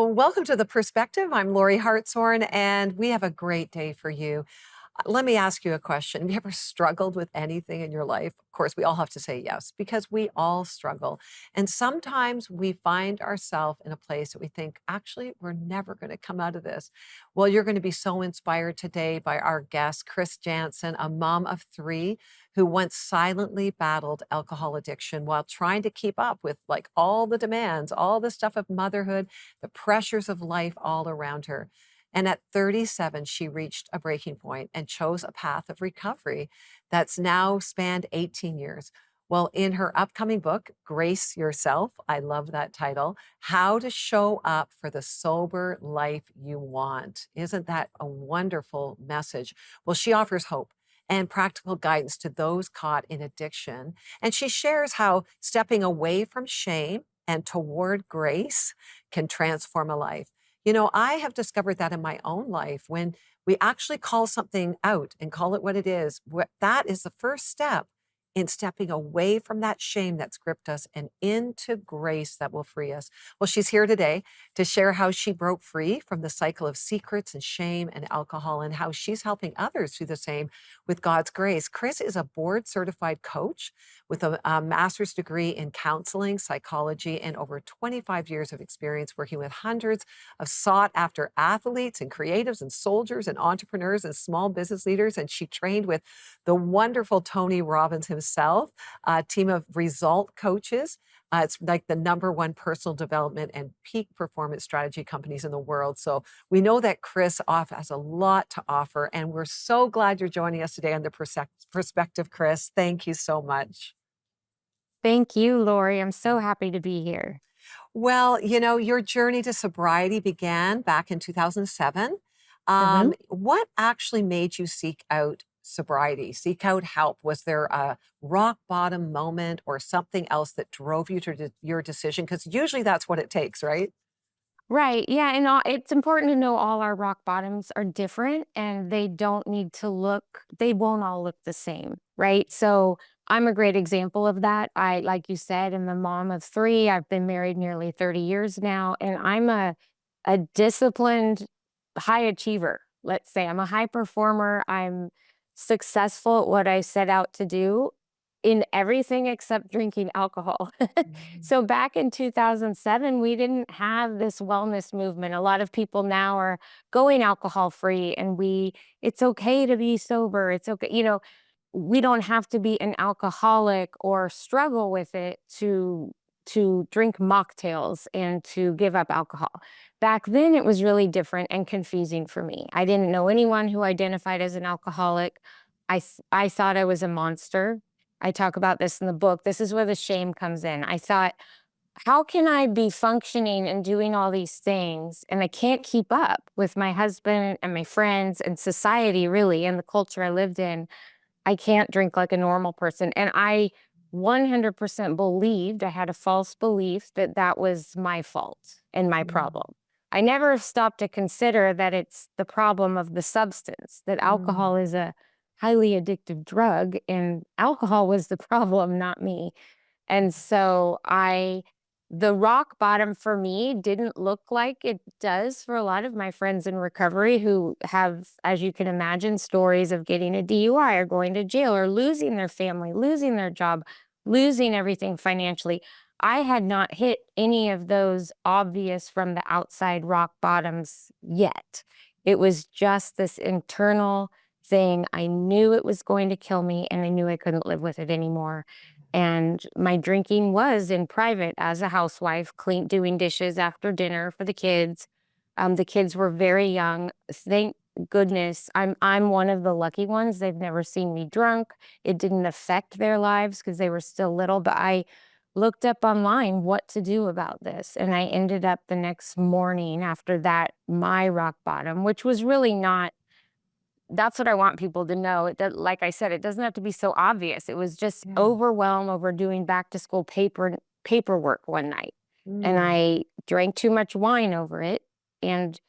Well, welcome to The Perspective. I'm Lorie Hartshorn, and we have a great day for you. Let me ask you a question. Have you ever struggled with anything in your life? Of course, we all have to say yes, because we all struggle. And sometimes we find ourselves in a place that we think, actually, we're never going to come out of this. Well, you're going to be so inspired today by our guest, Chris Janssen, a mom of three who once silently battled alcohol addiction while trying to keep up with like all the demands, all the stuff of motherhood, the pressures of life all around her. And at 37, she reached a breaking point and chose a path of recovery that's now spanned 18 years. Well, in her upcoming book, Grace Yourself, I love that title, How to Show Up for the Sober Life You Want. Isn't that a wonderful message? Well, she offers hope and practical guidance to those caught in addiction. And she shares how stepping away from shame and toward grace can transform a life. I have discovered that in my own life when we actually call something out and call it what it is, that is the first step in stepping away from that shame that's gripped us and into grace that will free us. Well, she's here today to share how she broke free from the cycle of secrets and shame and alcohol and how she's helping others do the same with God's grace. Chris is a board certified coach with a master's degree in counseling, psychology, and over 25 years of experience working with hundreds of sought after athletes and creatives and soldiers and entrepreneurs and small business leaders. And she trained with the wonderful Tony Robbins himself, a team of result coaches. It's like the number one personal development and peak performance strategy companies in the world. So we know that Chris has a lot to offer, and we're so glad you're joining us today on the Perspective, Chris. Thank you so much. Thank you, Lori. I'm so happy to be here. Well, your journey to sobriety began back in 2007. hmm What actually made you seek out sobriety, seek out help? Was there a rock bottom moment or something else that drove you to your decision? Because usually that's what it takes, right? Right. Yeah. And it's important to know all our rock bottoms are different and they don't need to look, they won't all look the same. Right. So I'm a great example of that. Like you said, am the mom of three. I've been married nearly 30 years now, and I'm a disciplined high achiever. Let's say I'm a high performer. I'm successful at what I set out to do in everything except drinking alcohol. Mhm. So back in 2007, we didn't have this wellness movement. A lot of people now are going alcohol free, and it's okay to be sober. It's okay. We don't have to be an alcoholic or struggle with it to drink mocktails and to give up alcohol. Back then it was really different and confusing for me. I didn't know anyone who identified as an alcoholic. I thought I was a monster. I talk about this in the book. This is where the shame comes in. I thought, how can I be functioning and doing all these things and I can't keep up with my husband and my friends and society, really, and the culture I lived in? I can't drink like a normal person. And I 100% believed, I had a false belief that that was my fault and my Mm, problem. I never stopped to consider that it's the problem of the substance, that mm, alcohol is a highly addictive drug and alcohol was the problem, not me. And so the rock bottom for me didn't look like it does for a lot of my friends in recovery who have, as you can imagine, stories of getting a DUI or going to jail or losing their family, losing their job, losing everything financially. I had not hit any of those obvious from the outside rock bottoms yet. It was just this internal thing. I knew it was going to kill me and I knew I couldn't live with it anymore. And my drinking was in private as a housewife, doing dishes after dinner for the kids. The kids were very young. Thank goodness, I'm one of the lucky ones. They've never seen me drunk. It didn't affect their lives because they were still little. But I looked up online what to do about this, and I ended up the next morning after that my rock bottom, which was really not, that's what I want people to know. It does, like I said, it doesn't have to be so obvious. It was just yeah. overwhelm over doing back to school paperwork one night. And Mm, I drank too much wine over it. And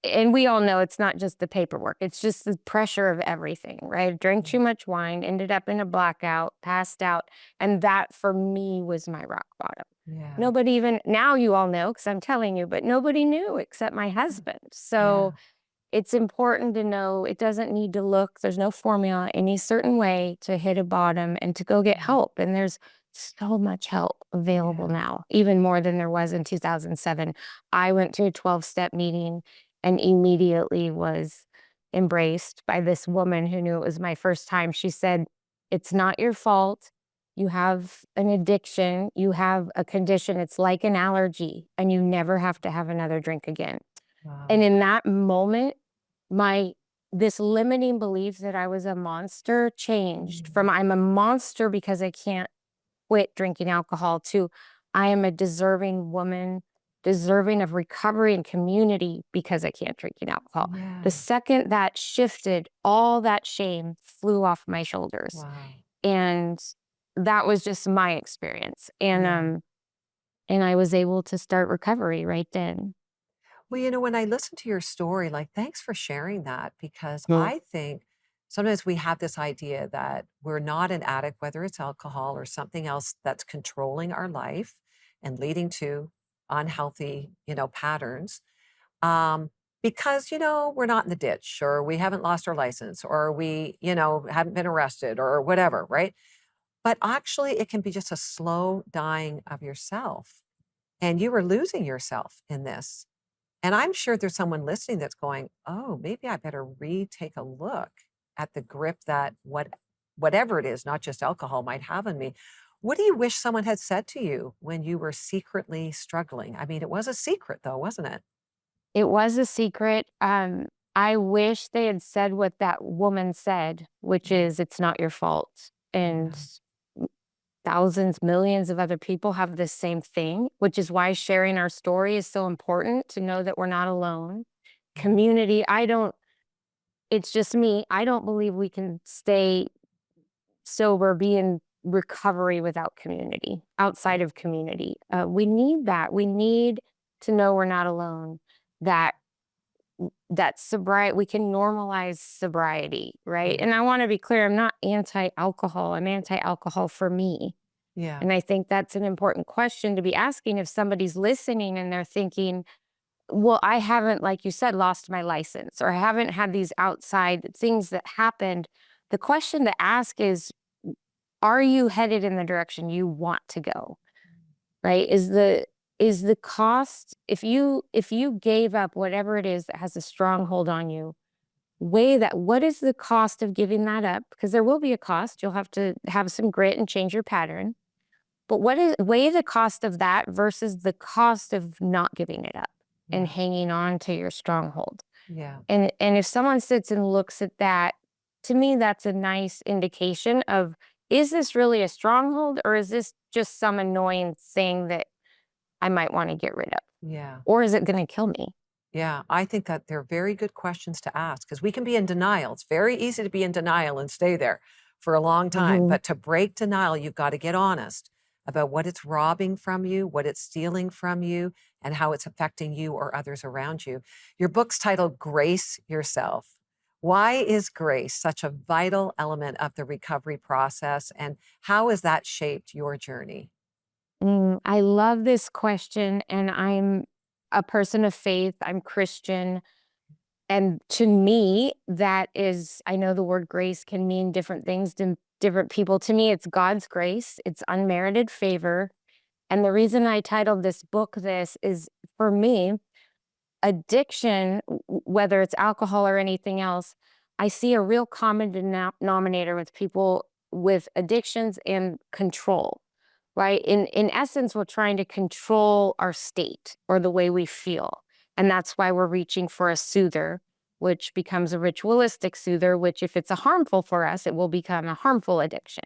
and we all know it's not just the paperwork. It's just the pressure of everything, right? Drank too much wine, ended up in a blackout, passed out, and that for me was my rock bottom. Yeah. Nobody even now you all know because I'm telling you, but nobody knew except my Mm. husband. So Yeah. it's important to know it doesn't need to look, there's no formula any certain way to hit a bottom and to go get Mm. help. And there's so much help available Yeah. now, even more than there was in 2007. I went to a 12-step meeting and immediately was embraced by this woman who knew it was my first time. She said, "It's not your fault. You have an addiction, you have a condition, it's like an allergy, and you never have to have another drink again." And Wow. in that moment, my this limiting belief that I was a monster changed Mm. from I'm a monster because I can't quit drinking alcohol to I am a deserving woman, deserving of recovery and community because I can't drink alcohol. The Yeah. second that shifted, all that shame flew off my shoulders. Wow. And that was just my experience. Yeah. And I was able to start recovery right then. Well, when I listen to your story, like, thanks for sharing that because Mm. I think sometimes we have this idea that we're not an addict, whether it's alcohol or something else that's controlling our life and leading to unhealthy, patterns. Um, because, we're not in the ditch or we haven't lost our license or we, haven't been arrested or whatever, right? But actually, it can be just a slow dying of yourself. And you were losing yourself in this. And I'm sure there's someone listening that's going, "Oh, maybe I better retake a look at the grip that whatever it is, not just alcohol, might have on me." What do you wish someone had said to you when you were secretly struggling? I mean, it was a secret though, wasn't it? It was a secret. I wish they had said what that woman said, which Mm. is, "It's not your fault." And Yeah. thousands, millions of other people have the same thing, which is why sharing our story is so important to know that we're not alone. Mhm. Community, it's just me. I don't believe we can stay sober, be in recovery without community, outside of community. We need that. We need to know we're not alone, that that sobriety we can normalize sobriety, right? Right. And I want to be clear, I'm not anti-alcohol. I'm anti-alcohol for me. Yeah. And I think that's an important question to be asking if somebody's listening and they're thinking, well, I haven't, like you said, lost my license or I haven't had these outside things that happened. The question to ask is, are you headed in the direction you want to go? Right? Is the cost if you gave up whatever it is that has a stronghold on you, weigh that. What is the cost of giving that up? Because there will be a cost. You'll have to have some grit and change your pattern. But what is weigh the cost of that versus the cost of not giving it up and Yeah. hanging on to your stronghold. Yeah. And if someone sits and looks at that, to me, that's a nice indication of is this really a stronghold or is this just some annoying thing that I might want to get rid of? Yeah. Or is it going to kill me? Yeah, I think that they're very good questions to ask because we can be in denial. It's very easy to be in denial and stay there for a long time. Mhm. But to break denial, you've got to get honest about what it's robbing from you, what it's stealing from you, and how it's affecting you or others around you. Your book's titled Grace Yourself. Why is grace such a vital element of the recovery process? And how has that shaped your journey? I love this question, and I'm a person of faith. I'm Christian. And to me, that is, I know the word grace can mean different things to different people. To me, it's God's grace, it's unmerited favor. And the reason I titled this book this is for me, addiction, whether it's alcohol or anything else, I see a real common denominator with people with addictions and control, right? In essence, we're trying to control our state or the way we feel. And that's why we're reaching for a soother, which becomes a ritualistic soother, which if it's a harmful for us, it will become a harmful addiction.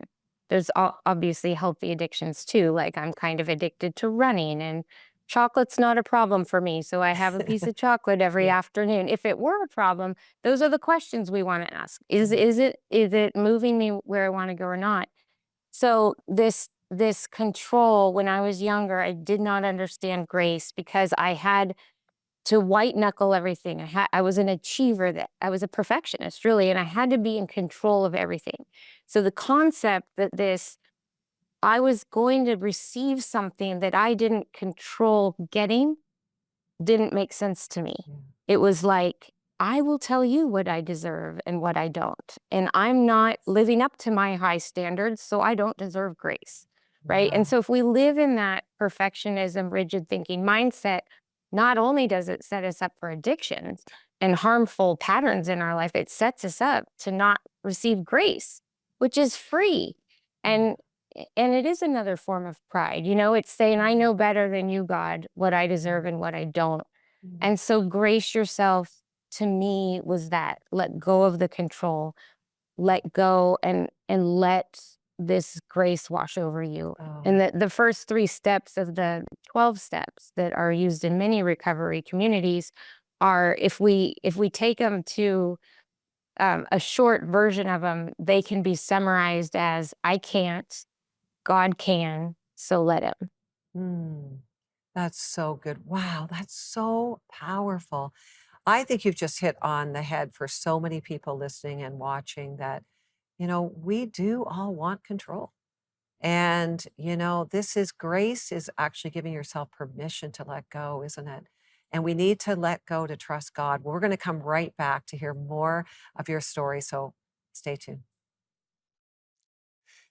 There's obviously healthy addictions too. Like I'm kind of addicted to running and chocolate's not a problem for me. So I have a piece of chocolate every Yeah. afternoon. If it were a problem, those are the questions we want to ask. Yeah. Is it moving me where I want to go or not? So this control, when I was younger, I did not understand grace because I had to white knuckle everything. I was an achiever, that I was a perfectionist really, and I had to be in control of everything. So the concept that this I was going to receive something that I didn't control getting didn't make sense to me. Yeah. It was like, I will tell you what I deserve and what I don't. And I'm not living up to my high standards, so I don't deserve grace. Right. And Wow. so if we live in that perfectionism, rigid thinking mindset, not only does it set us up for addictions and harmful patterns in our life, it sets us up to not receive grace, which is free. Mm, And and it is another form of pride. It's saying, I know better than you, God, what I deserve mm, and what I don't. mm. And so grace yourself to me was that let go of the control, let go and let this grace wash over you. Oh, And the first 3 steps of the 12 steps that are used in many recovery communities are, if we take them to a short version of them, they can be summarized as I can't, God can, so let him. mm. That's so good. Wow, that's so powerful. I think you've just hit on the head for so many people listening and watching that, we do all want control. And, this is grace is actually giving yourself permission to let go, isn't it? And we need to let go to trust God. We're going to come right back to hear more of your story. So stay tuned.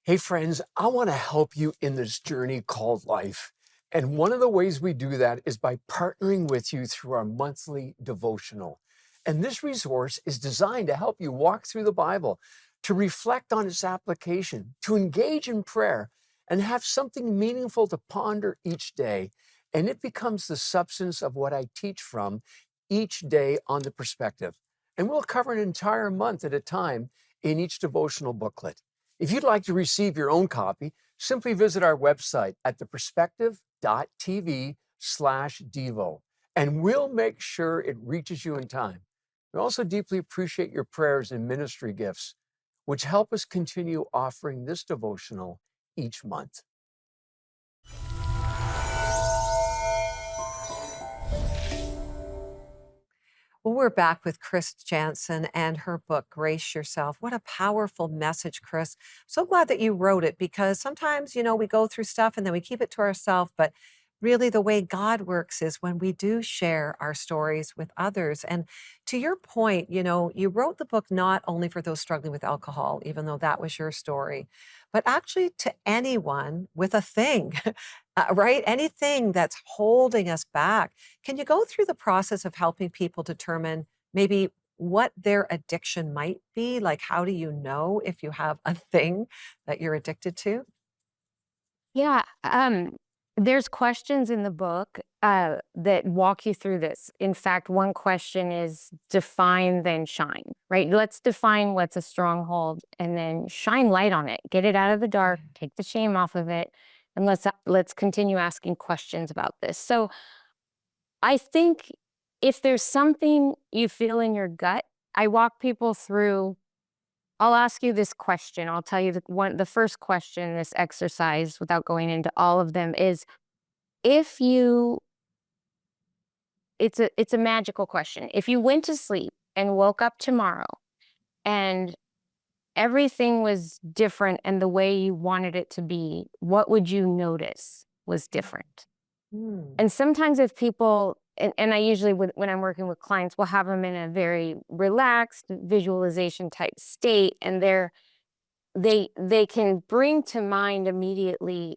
Hey, friends, I want to help you in this journey called life. And one of the ways we do that is by partnering with you through our monthly devotional. And this resource is designed to help you walk through the Bible, to reflect on its application, to engage in prayer, and have something meaningful to ponder each day. And it becomes the substance of what I teach from each day on the perspective. And we'll cover an entire month at a time in each devotional booklet. If you'd like to receive your own copy, simply visit our website at theperspective.tv/Devo, and we'll make sure it reaches you in time. We also deeply appreciate your prayers and ministry gifts, which help us continue offering this devotional each month. Well, we're back with Chris Janssen and her book, Grace Yourself. What a powerful message, Chris. So glad that you wrote it because sometimes, we go through stuff and then we keep it to ourselves. But really, the way God works is when we do share our stories with others. And to your point, you wrote the book not only for those struggling with alcohol, even though that was your story, but actually to anyone with a thing, right? Anything that's holding us back. Can you go through the process of helping people determine maybe what their addiction might be? Like, how do you know if you have a thing that you're addicted to? Yeah, there's questions in the book that walk you through this. In fact, one question is define, then shine, right? Let's define what's a stronghold and then shine light on it. Get it out of the dark, Yeah. take the shame off of it, and let's continue asking questions about this. So I think if there's something you feel in your gut, I walk people through. I'll ask you this question. I'll tell you the first question in this exercise without going into all of them is if you it's a magical question. If you went to sleep and woke up tomorrow and everything was different and the way you wanted it to be, what would you notice was different? Mm, And sometimes if people and I usually when I'm working with clients, we'll have them in a very relaxed visualization type state and they can bring to mind immediately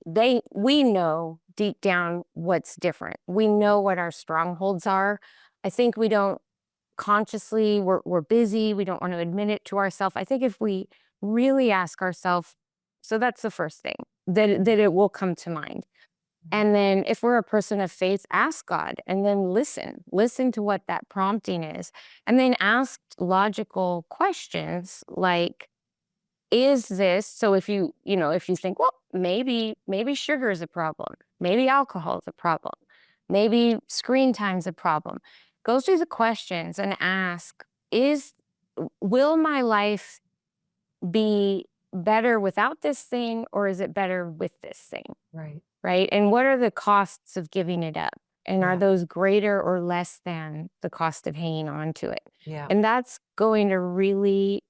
we know deep down what's different. We know what our strongholds are. I think we don't consciously we're busy, we don't want to admit it to ourselves. I think if we really ask ourselves, so that's the first thing that it will come to mind. mm, And then if we're a person of faith, ask God and then listen to what that prompting is. And then ask logical questions like, is this so if you think, well, maybe sugar is a problem, maybe alcohol is a problem, maybe screen time's a problem. Go through the questions and ask, is will my life be better without this thing or is it better with this thing? right. Right? And what are the costs of giving it up? And are Yeah. those greater or less than the cost of hanging on to it? Yeah. And that's going to really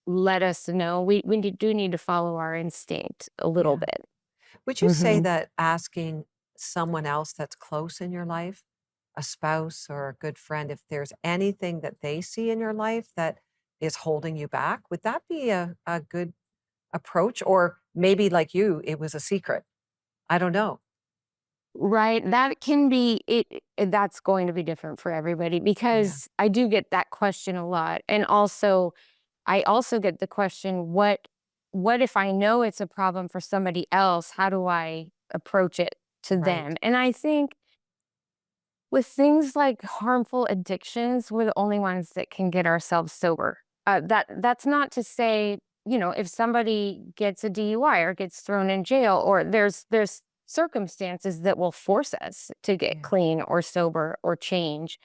let us know we do need to follow our instinct a little Yeah. bit. Would you say Mhm. that asking someone else that's close in your life, a spouse or a good friend, if there's anything that they see in your life that is holding you back, would that be a good approach? Or maybe like you, it was a secret. I don't know. Right, that can be that's going to be different for everybody Yeah, because I do get that question a lot, and also, I also get the question, what if I know it's a problem for somebody else? How do I approach it to right. them? And I think with things like harmful addictions, we're the only ones that can get ourselves sober. That's not to say, if somebody gets a DUI or gets thrown in jail, or there's circumstances that will force us to get Yeah, clean or sober or change.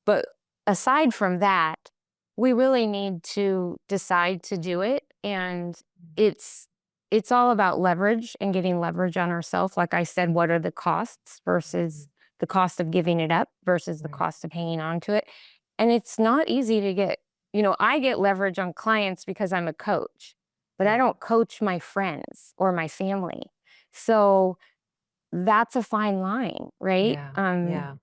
But aside from that, we really need to decide to do it. And it's it's all about leverage and getting leverage on ourselves. Like I said, what are the costs mhm, versus the cost of giving it up versus the right. cost of hanging on to it. And it's not easy to get, I get leverage on clients because I'm a coach, but I Yeah, don't coach my friends or my family. So that's a fine line, right? yeah, yeah,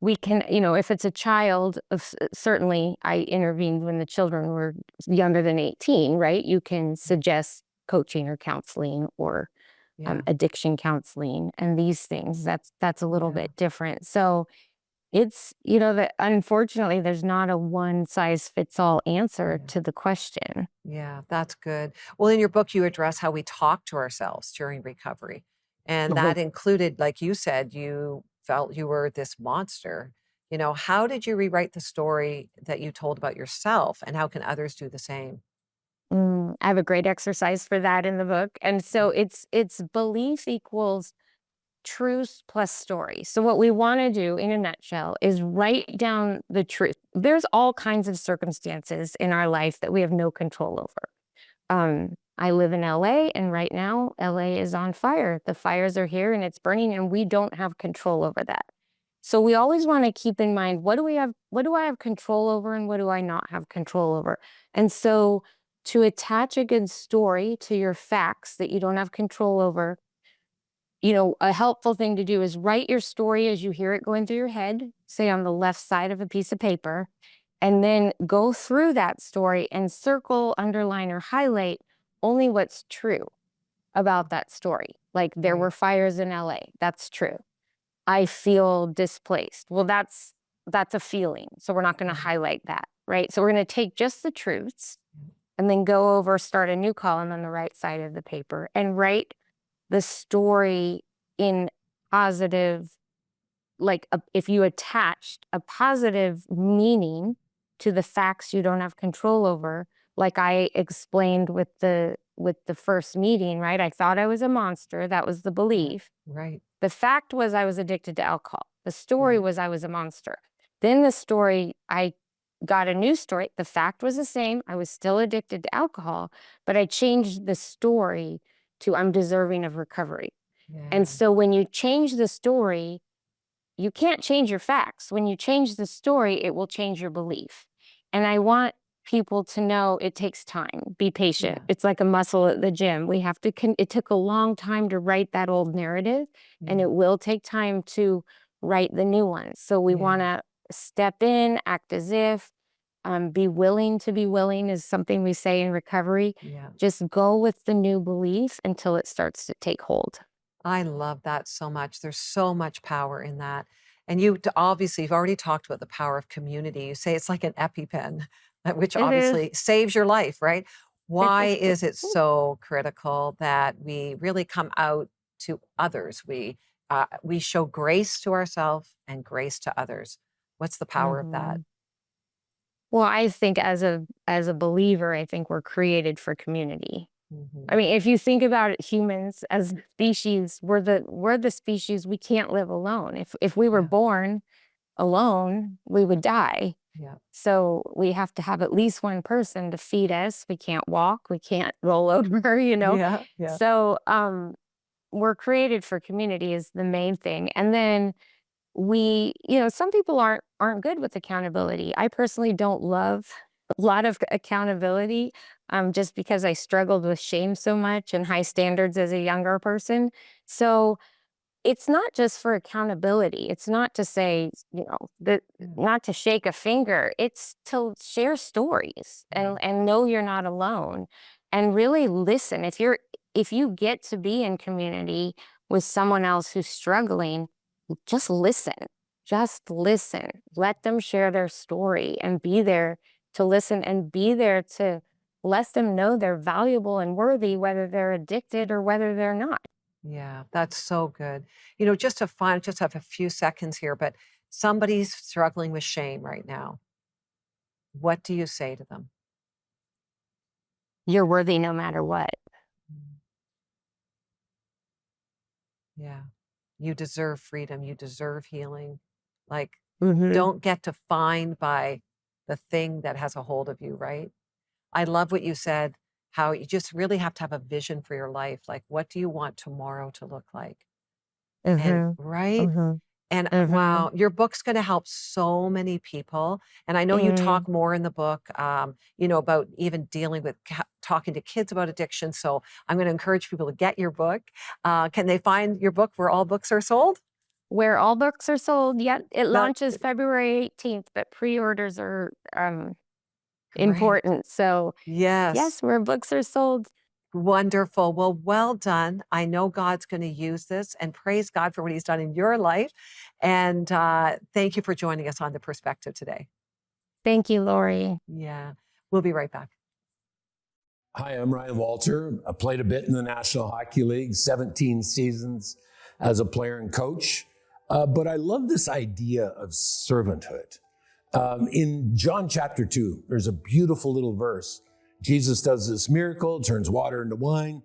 We can, if it's a child, certainly I intervened when the children were younger than 18, right? You can suggest coaching or counseling or yeah, addiction counseling and these things. That's a little yeah, bit different. So it's, that unfortunately there's not a one size fits all answer yeah. to the question. Yeah, that's good. Well, in your book, you address how we talk to ourselves during recovery. And Mhm. that included, like you said, you felt you were this monster. How did you rewrite the story that you told about yourself, and how can others do the same? I have a great exercise for that in the book. And so it's belief equals truth plus story. So what we want to do in a nutshell is write down the truth. There's all kinds of circumstances in our life that we have no control over. I live in LA, and right now LA is on fire. The fires are here and it's burning and we don't have control over that. So we always want to keep in mind, what do I have control over and what do I not have control over? And so to attach a good story to your facts that you don't have control over, a helpful thing to do is write your story as you hear it going through your head, say on the left side of a piece of paper, and then go through that story and circle, underline, or highlight only what's true about that story. Like there were Right. fires in LA. That's true. I feel displaced. Well, that's a feeling. So we're not going to Right. highlight that, right? So we're going to take just the truths Yeah. and then go over, start a new column on the right side of the paper and write the story in positive, like if you attached a positive meaning to the facts you don't have control over, like I explained with the first meeting, right? I thought I was a monster. That was the Yeah. belief. Right. The fact was I was addicted to alcohol. The story Right. was I was a monster. Then the story, I got a new story. The fact was the same. I was still addicted to alcohol, but I changed the story to I'm deserving of recovery. And Yeah. so when you change the story, you can't change your facts. When you change the story, it will change your belief. And I want people to know it takes time. Be patient. Yeah. It's like a muscle at the gym. We have to, it took a long time to write that old narrative, and Yeah. it will take time to write the new one. So we want Yeah. to step in, act as if, be willing to be willing is something we say in recovery. Yeah. Just go with the new belief until it starts to take hold. I love that so much. There's so much power in that. And obviously, you've already talked about the power of community. You say it's like an EpiPen, which It is. obviously saves your life, right? Why is it so critical that we really come out to others? We show grace to ourselves and grace to others. What's the power of that? Mhm. Well, I think as a believer, I think we're created for community. I Hmm. mean, if you think about it, humans as a species, we're the species we can't live alone. If we were Yeah, born alone, we would die. yeah, So we have to have at least one person to feed us. We can't walk, we can't roll over. yeah, yeah, So we're created for community is the main thing. And then some people aren't good with accountability. I personally don't love a lot of accountability, just because I struggled with shame so much and high standards as a younger person. So it's not just for accountability. It's not to say, that Mm, not to shake a finger. It's to share stories mm. and know you're not alone and really listen. If you get to be in community with someone else who's struggling, just listen. Just listen. Let them share their story and be there to listen and be there to let them know they're valuable and worthy, whether they're addicted or whether they're not. Yeah, that's so good. Just have a few seconds here, but somebody's struggling with shame right now. What do you say to them? You're worthy no matter what. Mm, yeah. You deserve freedom. You deserve healing. Like, Mhm. don't get defined by the thing that has a hold of you, right? I love what you said, how you just really have to have a vision for your life. Like, what do you want tomorrow to look like? And Mhm. right? Mhm. And Mhm. wow, your book's gonna help so many people. And I know you Mm. talk more in the book, about even dealing with talking to kids about addiction. So I'm gonna encourage people to get your book. Can they find your book where all books are sold? Where all books are sold, yep, it That's launches February 18th, but pre-orders are, great. important. So, Yes. yes, where books are sold. Wonderful. Well done. I know God's going to use this and praise God for what he's done in your life. And thank you for joining us on The Perspective today. Thank you, Lori. Yeah. We'll be right back. Hi, I'm Ryan Walter. I played a bit in the National Hockey League, 17 seasons as a player and coach. But I love this idea of servanthood. In John chapter 2, there's a beautiful little verse. Jesus does this miracle, turns water into wine.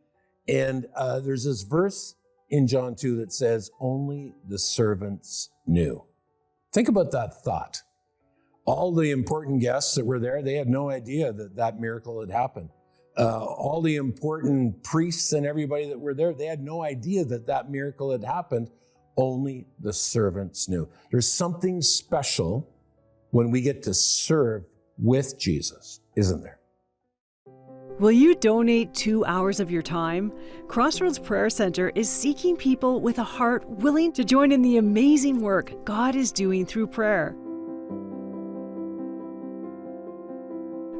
And there's this verse in John 2 that says, only the servants knew. Think about that thought. All the important guests that were there, they had no idea that that miracle had happened. All the important priests and everybody that were there, they had no idea that that miracle had happened. Only the servants knew. There's something special when we get to serve with Jesus, isn't there? Will you donate 2 hours of your time? Crossroads Prayer Center is seeking people with a heart willing to join in the amazing work God is doing through prayer.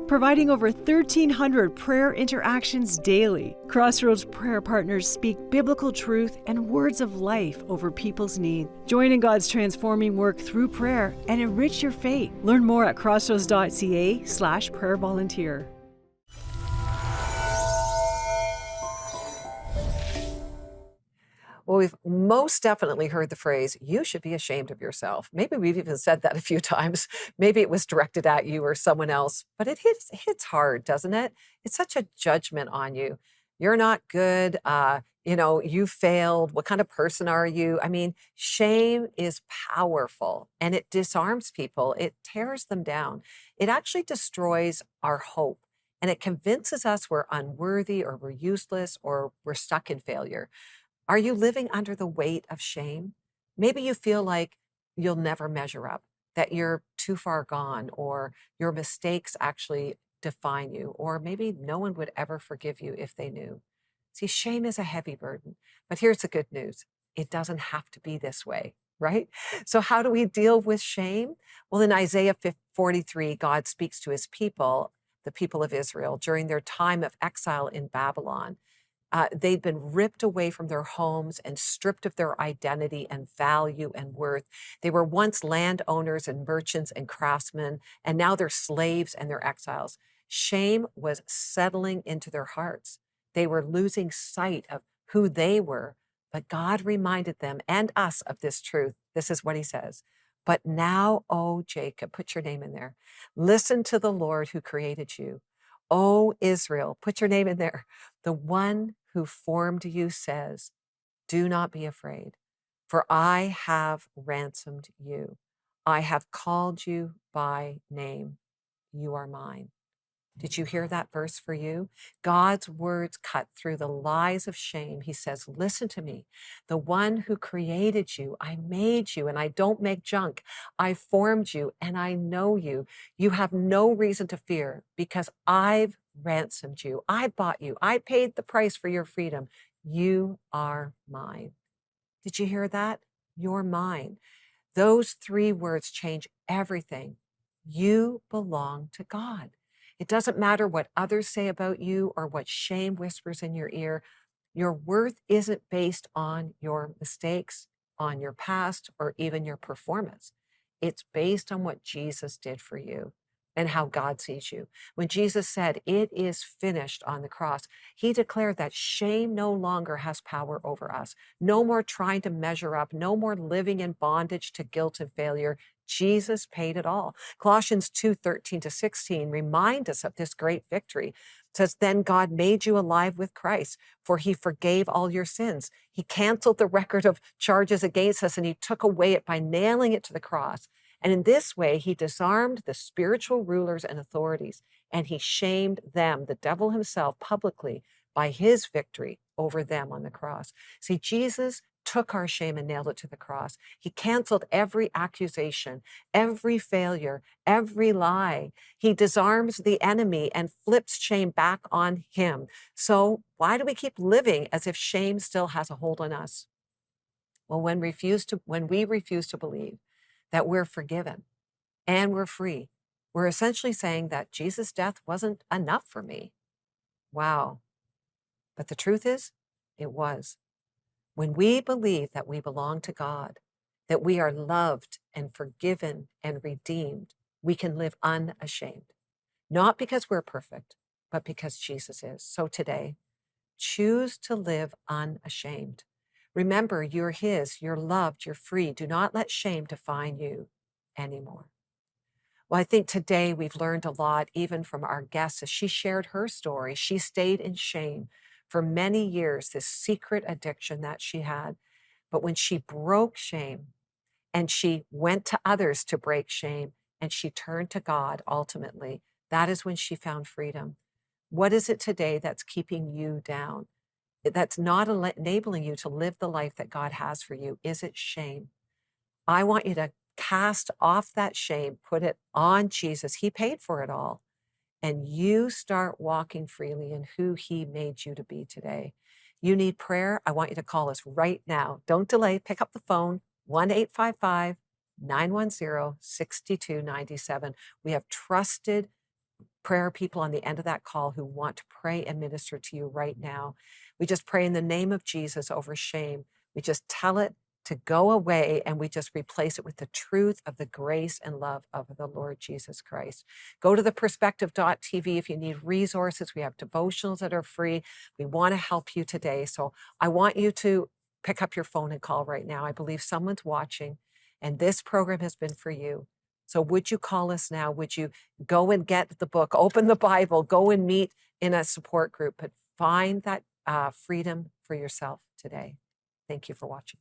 Providing over 1,300 prayer interactions daily, Crossroads Prayer Partners speak biblical truth and words of life over people's need. Join in God's transforming work through prayer and enrich your faith. Learn more at crossroads.ca/prayervolunteer. Well, we've most definitely heard the phrase, you should be ashamed of yourself. Maybe we've even said that a few times. Maybe it was directed at you or someone else, but it hits hard, doesn't it? It's such a judgment on you. You're not good. You failed. What kind of person are you? I mean, shame is powerful and it disarms people. It tears them down. It actually destroys our hope and it convinces us we're unworthy or we're useless or we're stuck in failure. Are you living under the weight of shame? Maybe you feel like you'll never measure up, that you're too far gone, or your mistakes actually define you, or maybe no one would ever forgive you if they knew. See, shame is a heavy burden, but here's the good news. It doesn't have to be this way, right? So, how do we deal with shame? Well, in Isaiah 43, God speaks to his people, the people of Israel, during their time of exile in Babylon. They'd been ripped away from their homes and stripped of their identity and value and worth. They were once landowners and merchants and craftsmen, and now they're slaves and they're exiles. Shame was settling into their hearts. They were losing sight of who they were, but God reminded them and us of this truth. This is what he says. But now, O Jacob, put your name in there. Listen to the Lord who created you. O Israel, put your name in there. The one who formed you says, do not be afraid, for I have ransomed you. I have called you by name. You are mine. Did you hear that verse for you? God's words cut through the lies of shame. He says, listen to me. The one who created you, I made you, and I don't make junk. I formed you, and I know you. You have no reason to fear because I've ransomed you. I bought you. I paid the price for your freedom. You are mine. Did you hear that? You're mine. Those three words change everything. You belong to God. It doesn't matter what others say about you or what shame whispers in your ear. Your worth isn't based on your mistakes, on your past, or even your performance. It's based on what Jesus did for you and how God sees you. When Jesus said, "It is finished" on the cross, he declared that shame no longer has power over us. No more trying to measure up, no more living in bondage to guilt and failure. Jesus paid it all. Colossians 2:13-16 remind us of this great victory. It says, then God made you alive with Christ, for he forgave all your sins. He canceled the record of charges against us, and he took away it by nailing it to the cross. And in this way, he disarmed the spiritual rulers and authorities, and he shamed them, the devil himself, publicly by his victory over them on the cross. See, Jesus took our shame and nailed it to the cross. He canceled every accusation, every failure, every lie. He disarms the enemy and flips shame back on him. So why do we keep living as if shame still has a hold on us? Well, when we refuse to believe that we're forgiven and we're free, we're essentially saying that Jesus' death wasn't enough for me. Wow. But the truth is, it was. When we believe that we belong to God, that we are loved and forgiven and redeemed, we can live unashamed. Not because we're perfect, but because Jesus is. So today, choose to live unashamed. Remember, you're his, you're loved, you're free. Do not let shame define you anymore. Well, I think today we've learned a lot, even from our guest, as she shared her story. She stayed in shame for many years, this secret addiction that she had. But when she broke shame and she went to others to break shame and she turned to God ultimately, that is when she found freedom. What is it today that's keeping you down? That's not enabling you to live the life that God has for you? Is it shame? I want you to cast off that shame, put it on Jesus. He paid for it all. And you start walking freely in who he made you to be today. You need prayer? I want you to call us right now. Don't delay. Pick up the phone, 1-855-910-6297. We have trusted prayer people on the end of that call who want to pray and minister to you right now. We just pray in the name of Jesus over shame. We just tell it to go away, and we just replace it with the truth of the grace and love of the Lord Jesus Christ. Go to theperspective.tv if you need resources. We have devotionals that are free. We want to help you today. So I want you to pick up your phone and call right now. I believe someone's watching, and this program has been for you. So would you call us now? Would you go and get the book, open the Bible, go and meet in a support group, but find that freedom for yourself today. Thank you for watching.